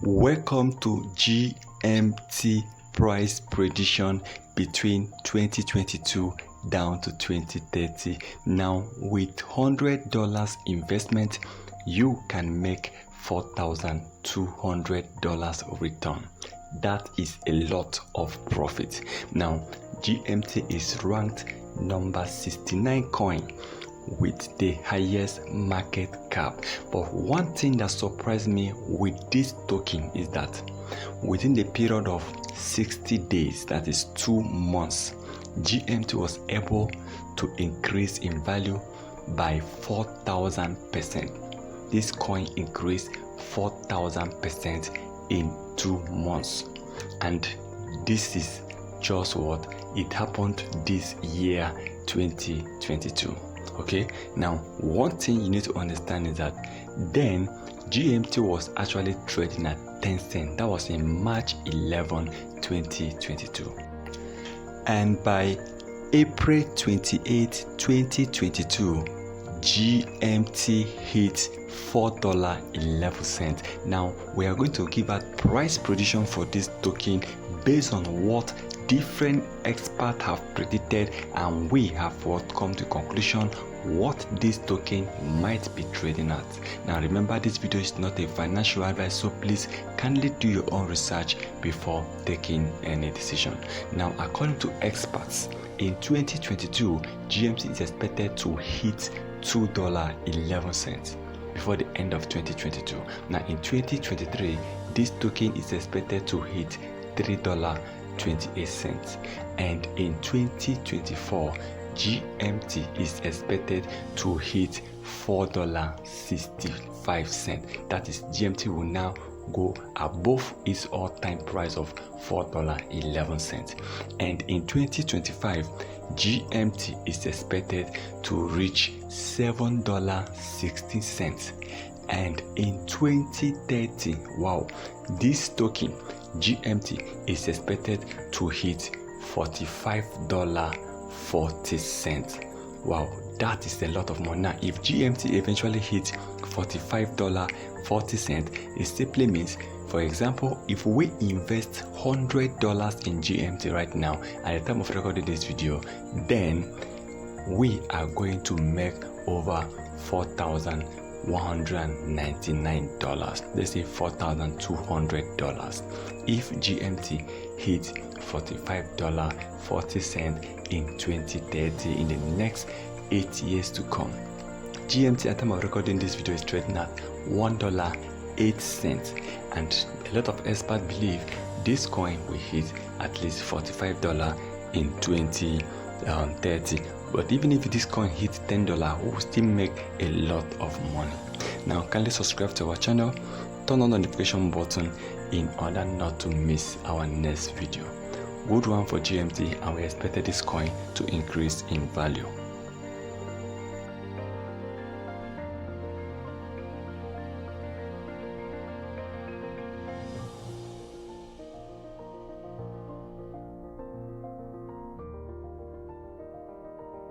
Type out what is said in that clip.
Welcome to GMT price prediction between 2022 down to 2030. Now with $100 investment, you can make $4,200 return. That is a lot of profit. Now GMT is ranked number 69 coin with the highest market cap. But one thing that surprised me with this token is that within the period of 60 days, that is 2 months, GMT was able to increase in value by 4,000%. This coin increased 4,000% in 2 months, and this is just what it happened this year 2022. Okay, now one thing you need to understand is that then GMT was actually trading at 10 cents. That was in March 11, 2022. And by April 28, 2022, GMT hit $4.11. Now we are going to give a price prediction for this token based on what different experts have predicted, and we have come to conclusion what this token might be trading at. Now remember, this video is not a financial advice, so please kindly do your own research before taking any decision. Now according to experts, in 2022 GMT is expected to hit $2.11 before the end of 2022. Now in 2023 this token is expected to hit $3.28, and in 2024 GMT is expected to hit $4.65. That is, GMT will now go above its all-time price of $4.11, and in 2025 GMT is expected to reach $7.16, and in 2030, wow, this token GMT is expected to hit $45.40. Wow, that is a lot of money. Now if GMT eventually hits $45.40, it simply means, for example, if we invest $100 in GMT right now at the time of recording this video, then we are going to make over $4,199. Let's say $4,200 if GMT hits $45.40 in 2030, in the next 8 years to come. GMT at the time of recording this video is trading at $1.08, and a lot of experts believe this coin will hit at least $45 in 2030. But even if this coin hits $10, we will still make a lot of money. Now kindly subscribe to our channel, turn on the notification button in order not to miss our next video. Good one for GMT, and we expected this coin to increase in value.